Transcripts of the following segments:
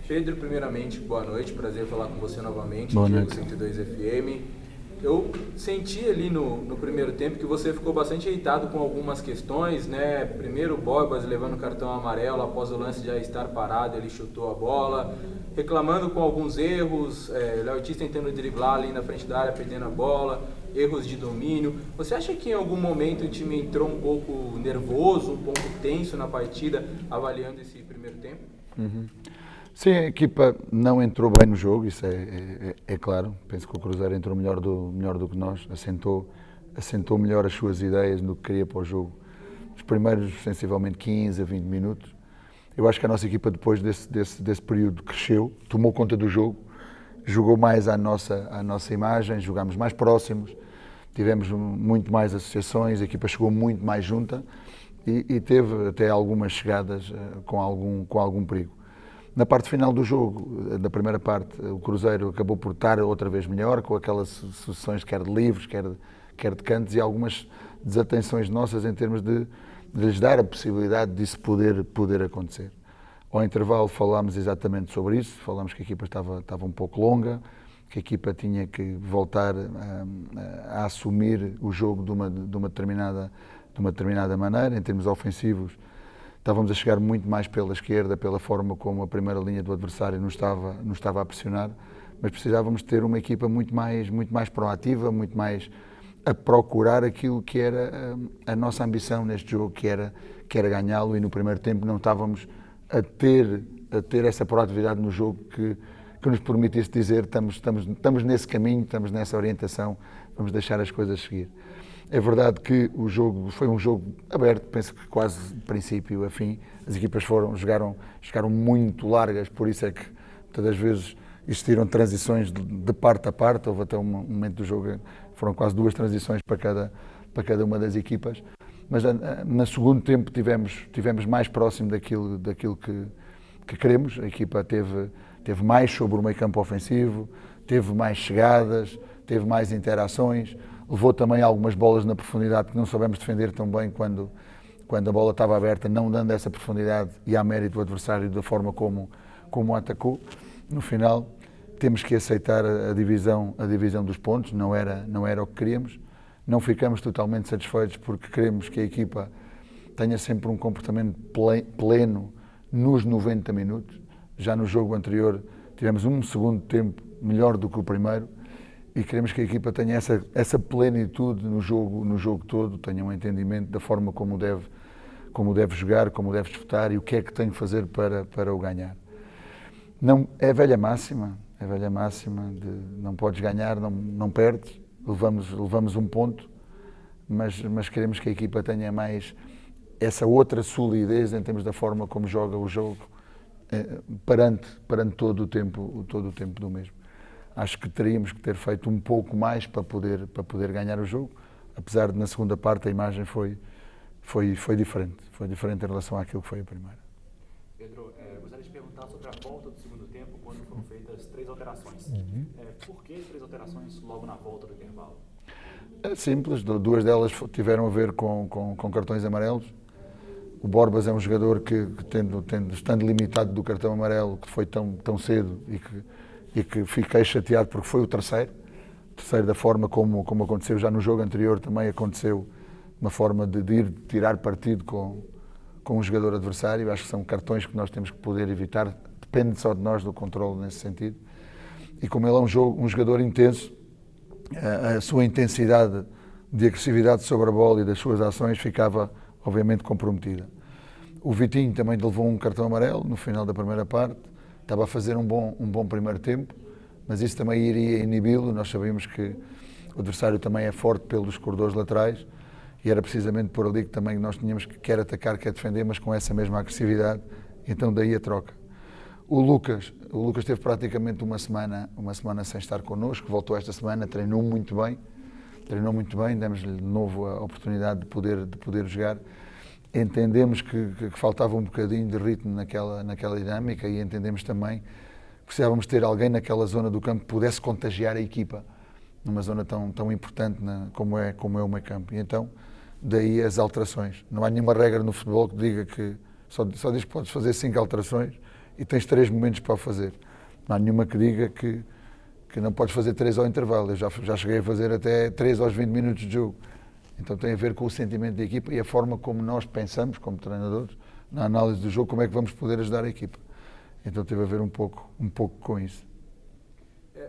Pedro, primeiramente, boa noite, prazer falar com você novamente, Boa Diego noite. 102 FM. Eu senti ali no primeiro tempo que você ficou bastante irritado com algumas questões, né? Primeiro o Borbas levando cartão amarelo após o lance já estar parado, ele chutou a bola, reclamando com alguns erros, o Léo Ortiz tentando driblar ali na frente da área, perdendo a bola, erros de domínio. Você acha que em algum momento o time entrou um pouco nervoso, um pouco tenso na partida, avaliando esse primeiro tempo? Sim, a equipa não entrou bem no jogo, isso é claro. Penso que o Cruzeiro entrou melhor do que nós, assentou melhor as suas ideias no que queria para o jogo. Os primeiros, sensivelmente 15 a 20 minutos. Eu acho que a nossa equipa, depois desse período, cresceu, tomou conta do jogo, jogou mais à nossa imagem, jogámos mais próximos, tivemos muito mais associações, a equipa chegou muito mais junta e teve até algumas chegadas com algum perigo. Na parte final do jogo, da primeira parte, o Cruzeiro acabou por estar outra vez melhor, com aquelas sucessões quer de livros, quer de cantos e algumas desatenções nossas em termos de lhes dar a possibilidade disso poder acontecer. Ao intervalo falámos exatamente sobre isso, falámos que a equipa estava um pouco longa, que a equipa tinha que voltar a assumir o jogo de uma determinada maneira, em termos ofensivos. Estávamos a chegar muito mais pela esquerda, pela forma como a primeira linha do adversário nos estava a pressionar, mas precisávamos ter uma equipa muito mais proativa, muito mais a procurar aquilo que era a nossa ambição neste jogo, que era ganhá-lo, e no primeiro tempo não estávamos a ter essa proatividade no jogo que nos permitisse dizer estamos nesse caminho, estamos nessa orientação, vamos deixar as coisas seguir. É verdade que o jogo foi um jogo aberto, penso que quase de princípio a fim. As equipas jogaram muito largas, por isso é que muitas das vezes existiram transições de parte a parte. Houve até um momento do jogo, foram quase 2 transições para cada uma das equipas. Mas no segundo tempo tivemos mais próximo daquilo que queremos. A equipa teve mais sobre o meio campo ofensivo, teve mais chegadas, teve mais interações. Levou também algumas bolas na profundidade que não soubemos defender tão bem quando a bola estava aberta, não dando essa profundidade e à mérito do adversário da forma como atacou. No final, temos que aceitar a divisão dos pontos, não era o que queríamos. Não ficamos totalmente satisfeitos porque queremos que a equipa tenha sempre um comportamento pleno nos 90 minutos. Já no jogo anterior tivemos um segundo tempo melhor do que o primeiro, e queremos que a equipa tenha essa plenitude no jogo todo, tenha um entendimento da forma como deve jogar, como deve disputar e o que é que tem que fazer para o ganhar. Não, é a velha máxima de não podes ganhar, não perdes, levamos um ponto, mas queremos que a equipa tenha mais essa outra solidez em termos da forma como joga o jogo perante todo o tempo do mesmo. Acho que teríamos que ter feito um pouco mais para poder ganhar o jogo, apesar de na segunda parte a imagem foi diferente. Foi diferente em relação àquilo que foi a primeira. Pedro, gostaria de perguntar sobre a volta do segundo tempo, quando foram feitas 3 alterações. Por que 3 alterações logo na volta do intervalo? É simples, 2 delas tiveram a ver com cartões amarelos. O Borbas é um jogador que estando limitado do cartão amarelo, que foi tão cedo e que fiquei chateado porque foi o terceiro da forma como aconteceu já no jogo anterior, também aconteceu uma forma de ir tirar partido com um jogador adversário. Acho que são cartões que nós temos que poder evitar, depende só de nós do controle nesse sentido. E como ele é um jogador intenso, a sua intensidade de agressividade sobre a bola e das suas ações ficava obviamente comprometida. O Vitinho também levou um cartão amarelo no final da primeira parte. Estava a fazer um bom primeiro tempo, mas isso também iria inibi-lo. Nós sabíamos que o adversário também é forte pelos corredores laterais e era precisamente por ali que também nós tínhamos que quer atacar, quer defender, mas com essa mesma agressividade. Então daí a troca. O Lucas teve praticamente uma semana sem estar connosco, voltou esta semana, treinou muito bem, demos-lhe de novo a oportunidade de poder jogar. Entendemos que faltava um bocadinho de ritmo naquela dinâmica e entendemos também que precisávamos ter alguém naquela zona do campo que pudesse contagiar a equipa, numa zona tão importante como é o meio campo. E então, daí as alterações. Não há nenhuma regra no futebol que diga que só diz que podes fazer 5 alterações e tens 3 momentos para o fazer. Não há nenhuma que diga que não podes fazer 3 ao intervalo. Eu já cheguei a fazer até 3 aos 20 minutos de jogo. Então tem a ver com o sentimento da equipa e a forma como nós pensamos, como treinadores, na análise do jogo, como é que vamos poder ajudar a equipa. Então teve a ver um pouco com isso.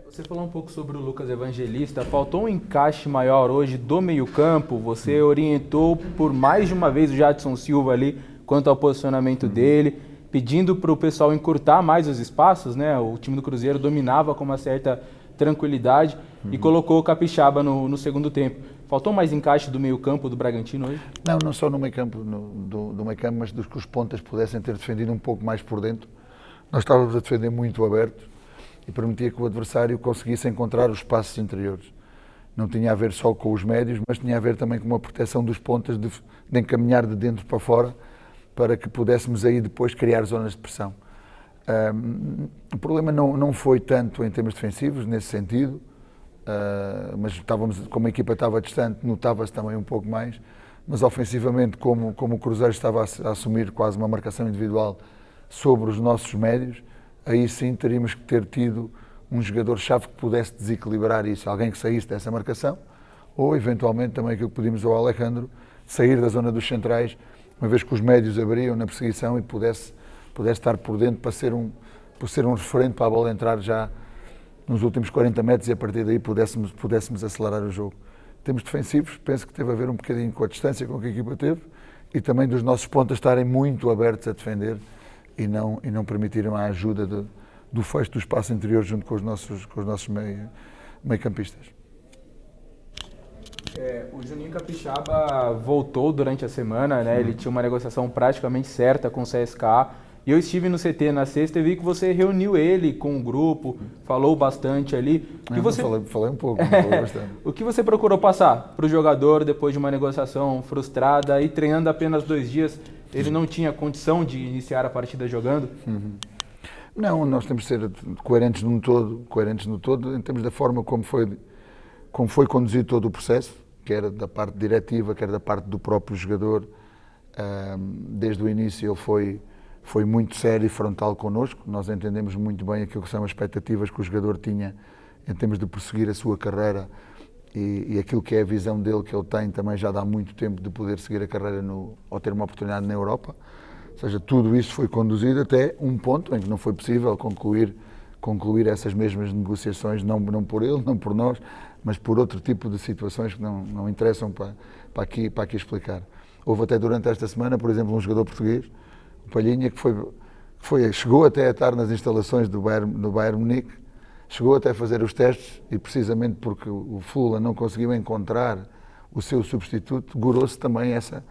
Você falou um pouco sobre o Lucas Evangelista, faltou um encaixe maior hoje do meio-campo, você orientou por mais de uma vez o Jadson Silva ali quanto ao posicionamento dele, pedindo para o pessoal encurtar mais os espaços, né? O time do Cruzeiro dominava com uma certa tranquilidade e colocou o Capixaba no segundo tempo. Faltou mais encaixe do meio-campo do Bragantino hoje? Não só no meio-campo, do meio-campo, mas dos que os pontas pudessem ter defendido um pouco mais por dentro. Nós estávamos a defender muito abertos e permitia que o adversário conseguisse encontrar os espaços interiores. Não tinha a ver só com os médios, mas tinha a ver também com uma proteção dos pontas de encaminhar de dentro para fora para que pudéssemos aí depois criar zonas de pressão. O problema não foi tanto em termos defensivos, nesse sentido, mas como a equipa estava distante, notava-se também um pouco mais, mas ofensivamente, como o Cruzeiro estava a assumir quase uma marcação individual sobre os nossos médios, aí sim teríamos que ter tido um jogador-chave que pudesse desequilibrar isso, alguém que saísse dessa marcação, ou eventualmente também aquilo que pedimos ao Alejandro, sair da zona dos centrais, uma vez que os médios abriam na perseguição e pudesse estar por dentro para ser um referente para a bola entrar já nos últimos 40 metros e a partir daí pudéssemos acelerar o jogo. Em termos defensivos, penso que teve a ver um bocadinho com a distância com que a equipa teve e também dos nossos pontas estarem muito abertos a defender e não permitiram a ajuda do fecho do espaço interior junto com os nossos meio-campistas. O Juninho Capixaba voltou durante a semana, né? Ele tinha uma negociação praticamente certa com o CSKA. E eu estive no CT na sexta e vi que você reuniu ele com o grupo, falou bastante ali. Falei um pouco, falei bastante. O que você procurou passar para o jogador depois de uma negociação frustrada e treinando apenas 2 dias? Ele não tinha condição de iniciar a partida jogando? Não, nós temos de ser coerentes no todo, em termos da forma como foi conduzido todo o processo, quer da parte diretiva, quer da parte do próprio jogador. Desde o início ele foi muito sério e frontal connosco. Nós entendemos muito bem aquilo que são as expectativas que o jogador tinha em termos de prosseguir a sua carreira e aquilo que é a visão dele que ele tem também já dá muito tempo de poder seguir a carreira ou ter uma oportunidade na Europa. Ou seja, tudo isso foi conduzido até um ponto em que não foi possível concluir essas mesmas negociações, não por ele, não por nós, mas por outro tipo de situações que não interessam para aqui explicar. Houve até durante esta semana, por exemplo, um jogador português, o Palhinha, que chegou até a estar nas instalações do Bayern Munique, chegou até a fazer os testes e precisamente porque o Fula não conseguiu encontrar o seu substituto, gorou-se também essa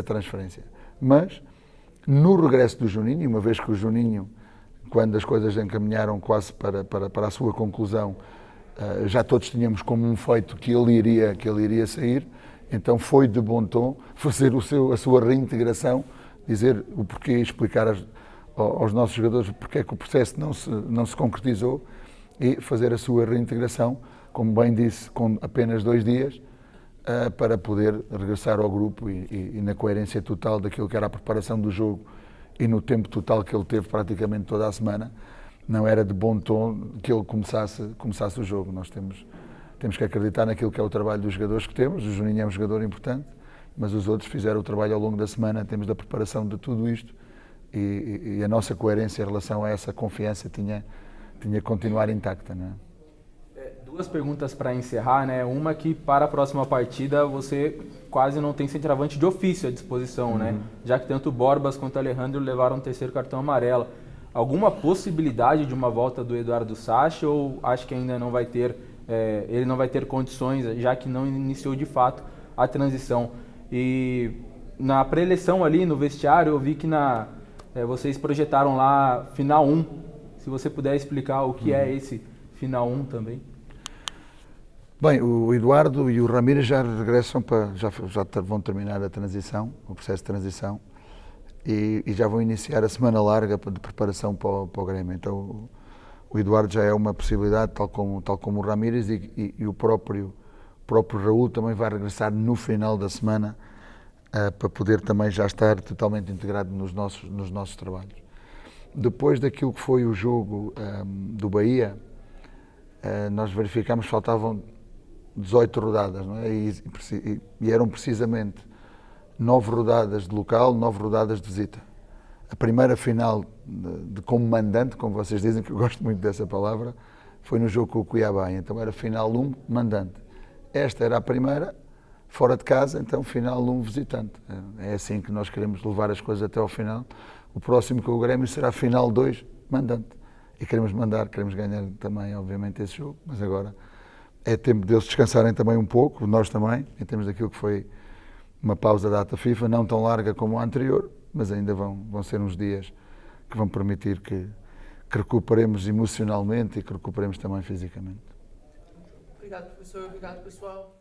transferência. Mas, no regresso do Juninho, uma vez que o Juninho, quando as coisas encaminharam quase para a sua conclusão, já todos tínhamos como um feito que ele iria sair, então foi de bom tom fazer a sua reintegração, dizer o porquê, explicar aos nossos jogadores porque é que o processo não se concretizou e fazer a sua reintegração, como bem disse, com apenas 2 dias, para poder regressar ao grupo e na coerência total daquilo que era a preparação do jogo e no tempo total que ele teve praticamente toda a semana, não era de bom tom que ele começasse o jogo. Nós temos que acreditar naquilo que é o trabalho dos jogadores que temos. O Juninho é um jogador importante, mas os outros fizeram o trabalho ao longo da semana, temos da preparação de tudo isto e a nossa coerência em relação a essa confiança tinha que continuar intacta, não é? 2 perguntas para encerrar, né? Uma que para a próxima partida você quase não tem centroavante de ofício à disposição, né? Já que tanto o Borbas quanto o Alejandro levaram o 3º cartão amarelo. Alguma possibilidade de uma volta do Eduardo Sacha ou acho que ainda não vai ter, ele não vai ter condições, já que não iniciou de fato a transição? E na pré-eleição ali no vestiário eu vi que vocês projetaram lá final 1. Se você puder explicar o que é esse final 1 também. Bem, o Eduardo e o Ramírez já regressam já vão terminar a transição, o processo de transição, e já vão iniciar a semana larga de preparação para o Grêmio. Então o Eduardo já é uma possibilidade, tal como o Ramírez, e o próprio Raul também vai regressar no final da semana para poder também já estar totalmente integrado nos nossos trabalhos. Depois daquilo que foi o jogo do Bahia, nós verificámos que faltavam 18 rodadas, não é? E eram precisamente 9 rodadas de local, 9 rodadas de visita. A primeira final como mandante, como vocês dizem, que eu gosto muito dessa palavra, foi no jogo com o Cuiabá, então era final 1, mandante. Esta era a primeira, fora de casa, então final 1, visitante. É assim que nós queremos levar as coisas até ao final. O próximo com o Grêmio será final 2, mandante. E queremos ganhar também, obviamente, esse jogo, mas agora é tempo deles descansarem também um pouco, nós também, em termos daquilo que foi uma pausa da data FIFA, não tão larga como a anterior, mas ainda vão ser uns dias que vão permitir que recuperemos emocionalmente e que recuperemos também fisicamente. Obrigado, professor. Obrigado, pessoal.